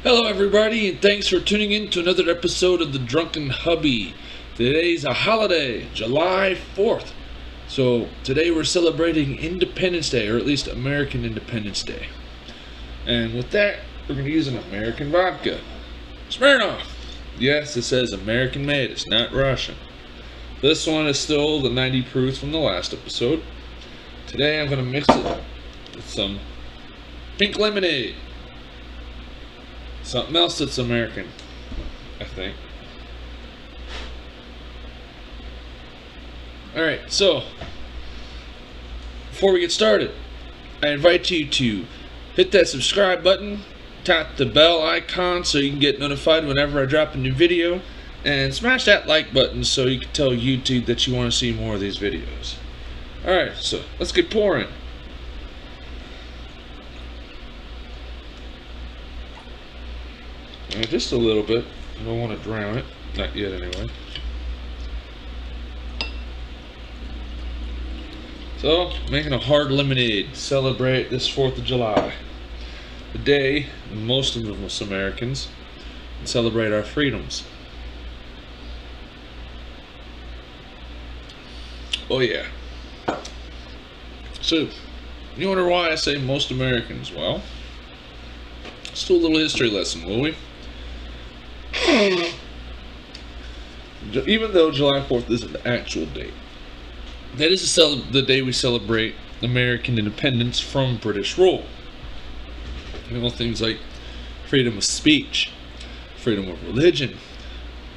Hello, everybody, and thanks for tuning in to another episode of the Drunken Hubby. Today's a holiday, July 4th. So, today we're celebrating Independence Day, or at least American Independence Day. And with that, we're going to use an American vodka. Smirnoff! Yes, it says American made, it's not Russian. This one is still the 90 proof from the last episode. Today I'm going to mix it with some pink lemonade. Something else that's American, I think. Alright, so before we get started, I invite you to hit that subscribe button, tap the bell icon so you can get notified whenever I drop a new video, and smash that like button so you can tell YouTube that you want to see more of these videos. Alright, so let's get pouring. Just a little bit. I don't want to drown it. Not yet, anyway. So, making a hard lemonade to celebrate this 4th of July. The day most of us Americans celebrate our freedoms. Oh yeah. So, you wonder why I say most Americans? Well, let's do a little history lesson, will we? Even though July 4th is an actual date, that is the day we celebrate American independence from British rule. You know, things like freedom of speech, freedom of religion,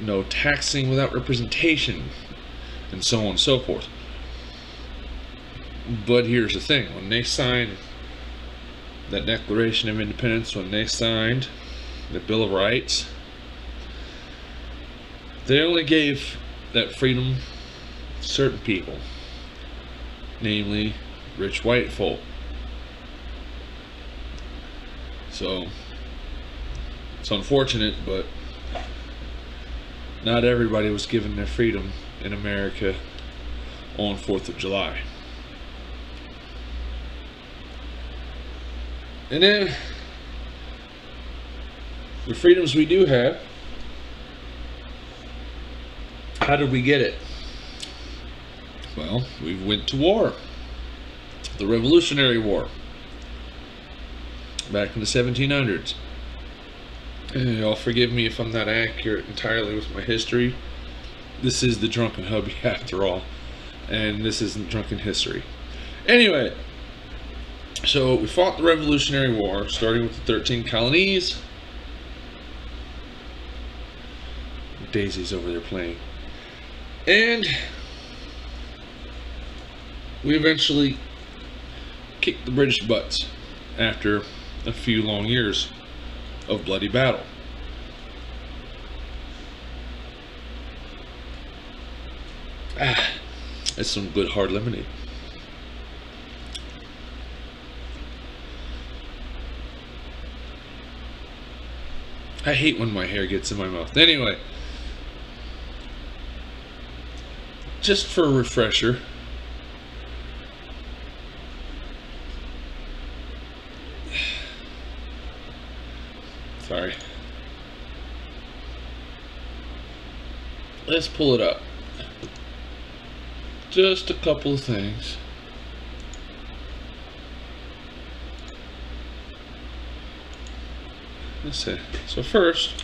no taxing without representation, and so on and so forth. But here's the thing, when they signed that Declaration of Independence, when they signed the Bill of Rights, they only gave that freedom to certain people, namely rich white folk. So it's unfortunate, but not everybody was given their freedom in America on 4th of July. And then the freedoms we do have, how did we get it? Well, we went to war. The Revolutionary War. Back in the 1700s. And y'all forgive me if I'm not accurate entirely with my history. This is the Drunken Hubby after all. And this isn't Drunken History. Anyway. So we fought the Revolutionary War, starting with the 13 colonies. Daisy's over there playing. And we eventually kicked the British butts after a few long years of bloody battle. That's some good hard lemonade. I hate when my hair gets in my mouth. Anyway, just for a refresher, sorry, let's pull it up. Just a couple of things. Let's see. So first,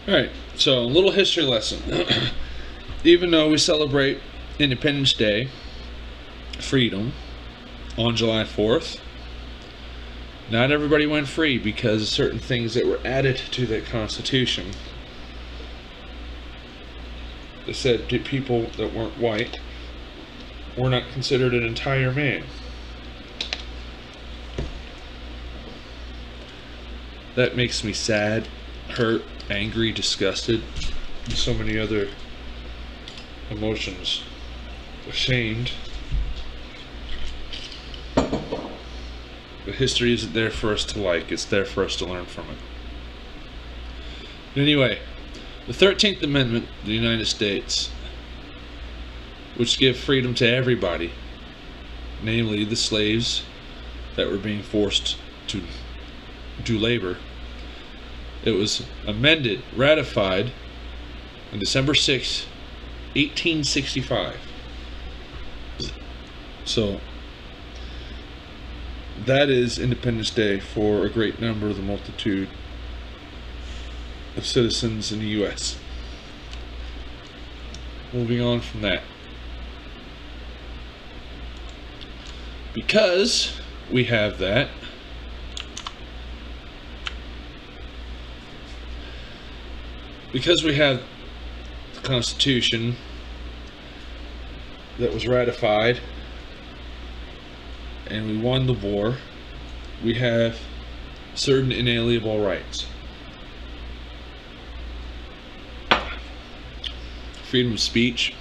alright, so a little history lesson. Even though we celebrate Independence Day, freedom, on July 4th, not everybody went free because of certain things that were added to the Constitution. They said people that weren't white were not considered an entire man. That makes me sad, hurt, angry, disgusted, and so many other emotions ashamed. But history isn't there for us to like, it's there for us to learn from it. Anyway, the 13th Amendment of the United States, which gives freedom to everybody, namely the slaves that were being forced to do labor. It was amended, ratified on December 6, 1865. So, that is Independence Day for a great number of the multitude of citizens in the U.S. Moving on from that. Because we have that, because we have the Constitution that was ratified and we won the war, we have certain inalienable rights. Freedom of speech,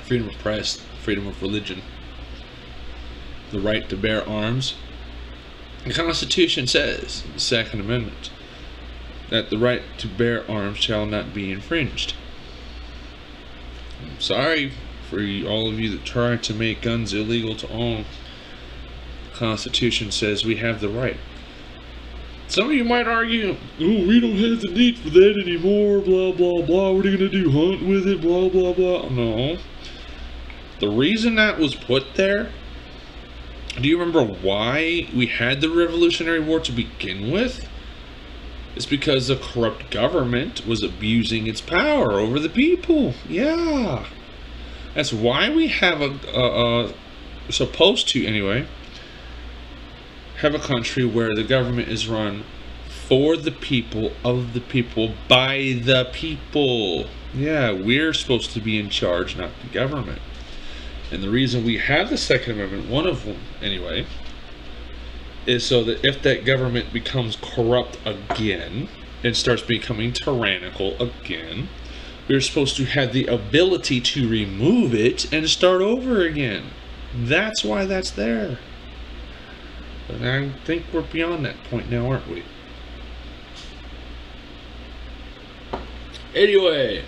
freedom of press, freedom of religion, the right to bear arms. The Constitution says, the Second Amendment, that the right to bear arms shall not be infringed. I'm sorry for all of you that try to make guns illegal to own. The Constitution says we have the right. Some of you might argue, oh, we don't have the need for that anymore, blah, blah, blah. What are you going to do, hunt with it, blah, blah, blah. No. The reason that was put there, do you remember why we had the Revolutionary War to begin with? It's because a corrupt government was abusing its power over the people. Yeah. That's why we have supposed to anyway, have a country where the government is run for the people, of the people, by the people. Yeah, we're supposed to be in charge, not the government. And the reason we have the Second Amendment, one of them anyway, is so that if that government becomes corrupt again and starts becoming tyrannical again, we're supposed to have the ability to remove it and start over again. That's why that's there. And I think we're beyond that point now, aren't we? Anyway,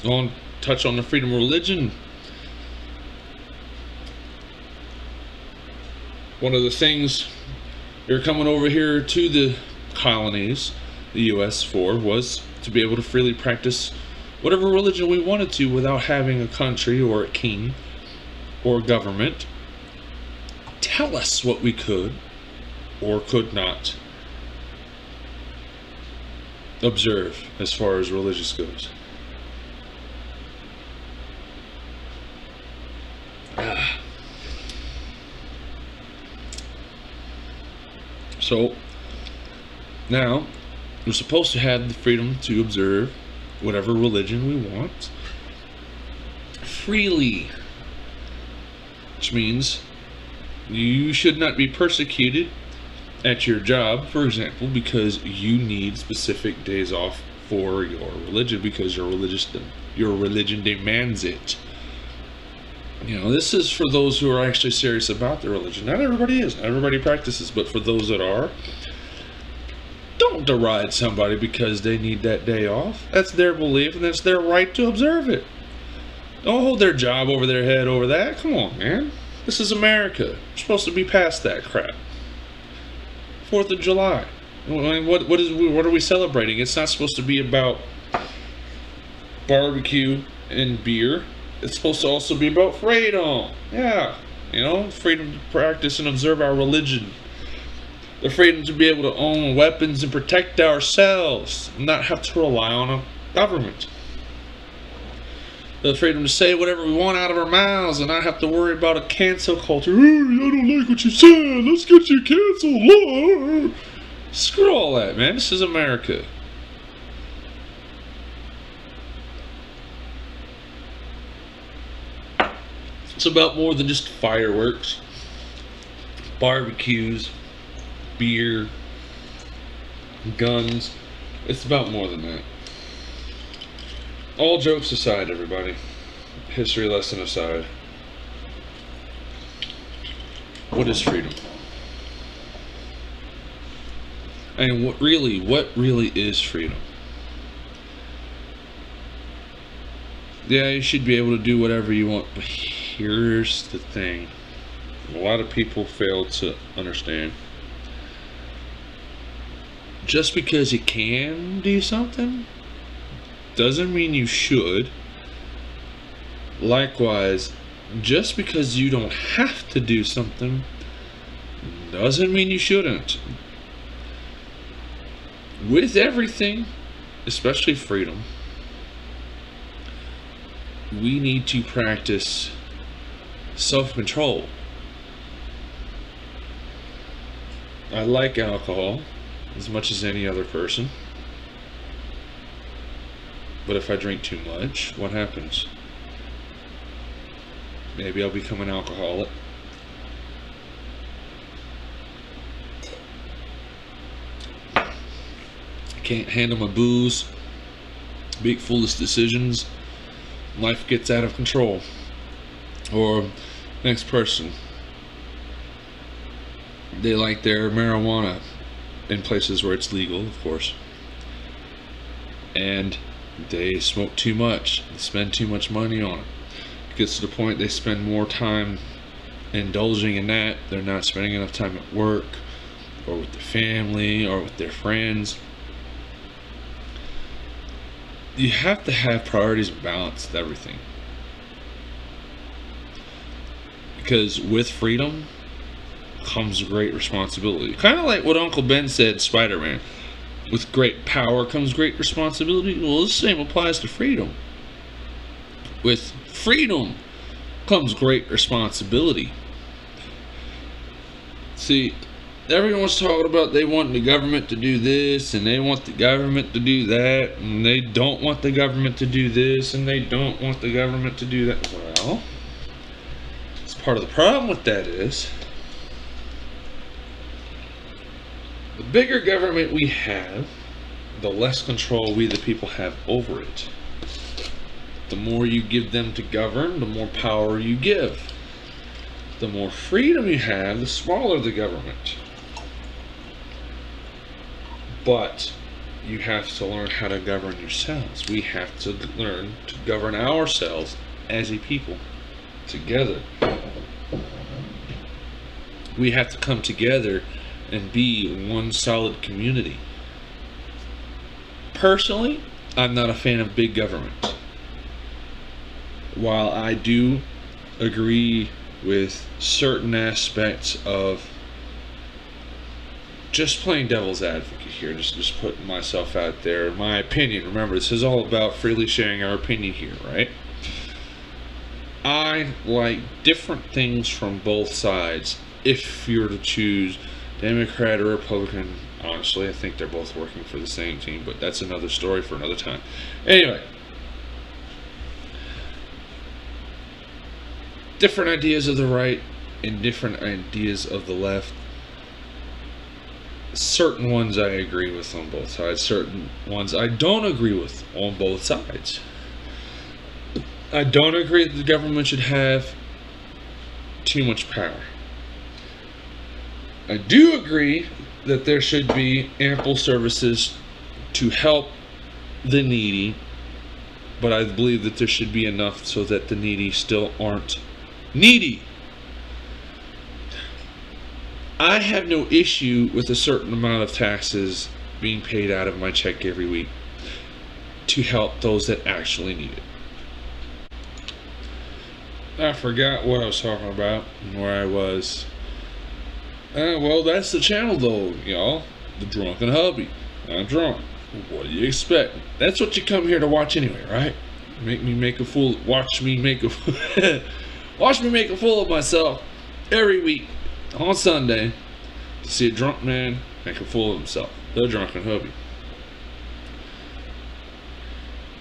I want to touch on the freedom of religion. One of the things they're coming over here to the colonies, the U.S. for, was to be able to freely practice whatever religion we wanted to without having a country or a king or a government tell us what we could or could not observe as far as religious goes. So now we're supposed to have the freedom to observe whatever religion we want freely, which means you should not be persecuted at your job, for example, because you need specific days off for your religion because your religion demands it. You know, this is for those who are actually serious about their religion. Not everybody is. Not everybody practices. But for those that are, don't deride somebody because they need that day off. That's their belief and that's their right to observe it. Don't hold their job over their head over that. Come on, man. This is America. We're supposed to be past that crap. 4th of July. What are we celebrating? It's not supposed to be about barbecue and beer. It's supposed to also be about freedom. Yeah. You know, freedom to practice and observe our religion. The freedom to be able to own weapons and protect ourselves. And not have to rely on a government. The freedom to say whatever we want out of our mouths and not have to worry about a cancel culture. Hey, I don't like what you said. Let's get you canceled. Screw all that, man. This is America. It's about more than just fireworks, barbecues, beer, guns. It's about more than that. All jokes aside, everybody. history lesson aside, what is freedom? And what really is freedom? Yeah, you should be able to do whatever you want, but here's the thing. A lot of people fail to understand. Just because you can do something doesn't mean you should. Likewise, just because you don't have to do something doesn't mean you shouldn't. With everything, especially freedom, we need to practice self-control. I like alcohol as much as any other person, but if I drink too much, what happens? Maybe I'll become an alcoholic. Can't handle my booze, make foolish decisions, life gets out of control. Or next person, they like their marijuana in places where it's legal, of course, and they smoke too much, they spend too much money on it. It gets to the point they spend more time indulging in that. They're not spending enough time at work or with their family or with their friends. You have to have priorities and balance with everything. Because with freedom comes great responsibility. Kind of like what Uncle Ben said in Spider-Man. With great power comes great responsibility. Well, the same applies to freedom. With freedom comes great responsibility. See, everyone's talking about they want the government to do this and they want the government to do that and they don't want the government to do this and they don't want the government to do that. Well, it's part of the problem with that is the bigger government we have, the less control we the people have over it. The more you give them to govern, the more power you give. The more freedom you have, the smaller the government. But you have to learn how to govern yourselves. We have to learn to govern ourselves as a people together. We have to come together and be one solid community. Personally, I'm not a fan of big government. While I do agree with certain aspects of just playing devil's advocate here, just putting myself out there, my opinion. Remember, this is all about freely sharing our opinion here, right? I like different things from both sides. If you were to choose Democrat or Republican, honestly, I think they're both working for the same team, but that's another story for another time. Anyway, different ideas of the right and different ideas of the left. Certain ones I agree with on both sides, certain ones I don't agree with on both sides. I don't agree that the government should have too much power. I do agree that there should be ample services to help the needy, but I believe that there should be enough so that the needy still aren't needy. I have no issue with a certain amount of taxes being paid out of my check every week to help those that actually need it. I forgot what I was talking about and where I was. Well, that's the channel though, y'all. The Drunken Hubby. I'm drunk. What do you expect? That's what you come here to watch anyway, right? Watch me make a fool of myself every week on Sunday to see a drunk man make a fool of himself. The Drunken Hubby.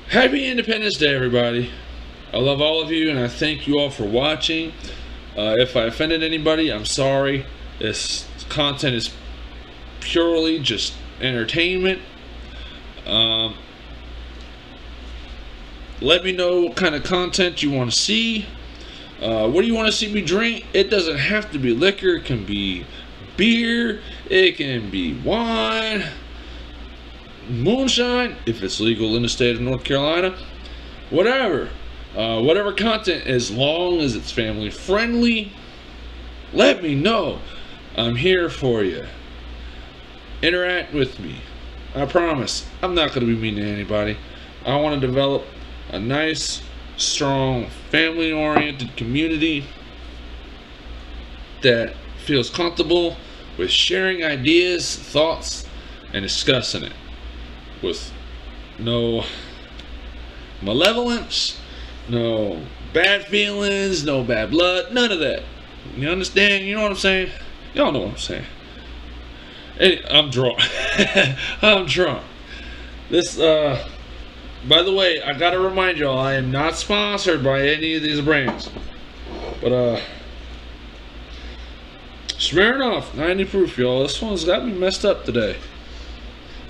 Happy Independence Day, everybody. I love all of you and I thank you all for watching. If I offended anybody, I'm sorry. This content is purely just entertainment. Let me know what kind of content you want to see. What do you want to see me drink? It doesn't have to be liquor. It can be beer. It can be wine. Moonshine, if it's legal in the state of North Carolina. Whatever. Whatever content, as long as it's family friendly, let me know. I'm here for you. Interact with me. I promise I'm not going to be mean to anybody. I want to develop a nice, strong, family-oriented community that feels comfortable with sharing ideas, thoughts, and discussing it with no malevolence, no bad feelings, no bad blood, none of that. You understand? You know what I'm saying? Y'all know what I'm saying. Hey, I'm drunk. I'm drunk. This, by the way, I gotta remind y'all, I am not sponsored by any of these brands. But, Smirnoff, 90 proof, y'all. This one's got me messed up today.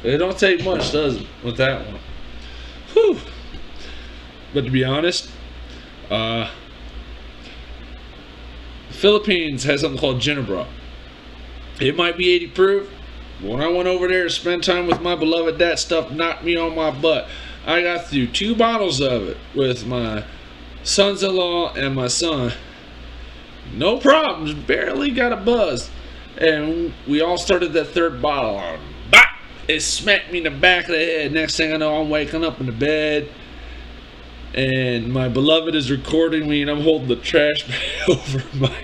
It don't take much, does it, with that one? Whew. But to be honest, the Philippines has something called Ginebra. It might be 80 proof. But when I went over there to spend time with my beloved, that stuff knocked me on my butt. I got through 2 bottles of it with my sons-in-law and my son. No problems, barely got a buzz. And we all started that 3rd bottle. Bop! It smacked me in the back of the head. Next thing I know, I'm waking up in the bed. And my beloved is recording me, and I'm holding the trash bag over my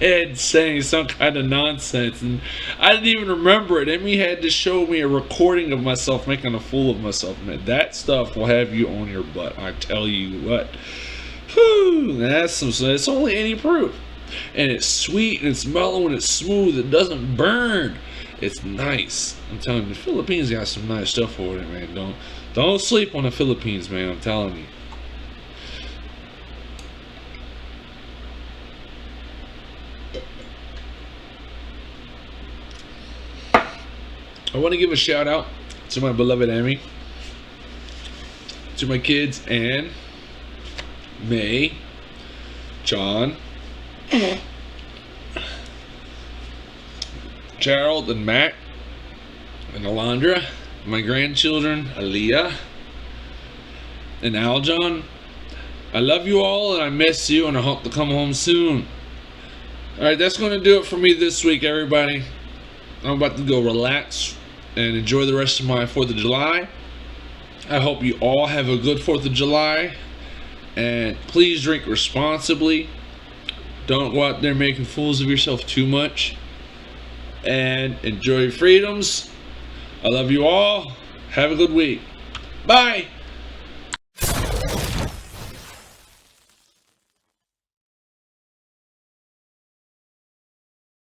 head saying some kind of nonsense. And I didn't even remember it. Emmy had to show me a recording of myself making a fool of myself. Man, that stuff will have you on your butt. I tell you what. Whew, that's some. It's only 80 proof. And it's sweet, and it's mellow, and it's smooth. It doesn't burn. It's nice. I'm telling you, the Philippines got some nice stuff over there, man. Don't sleep on the Philippines, man. I'm telling you. I want to give a shout out to my beloved Emmy, to my kids Anne, May, John, Gerald and Matt, and Alondra, my grandchildren Aaliyah and Aljon. I love you all, and I miss you, and I hope to come home soon. Alright, that's going to do it for me this week, everybody. I'm about to go relax and enjoy the rest of my 4th of July. I hope you all have a good 4th of July. And please drink responsibly. Don't go out there making fools of yourself too much. And enjoy your freedoms. I love you all. Have a good week. Bye.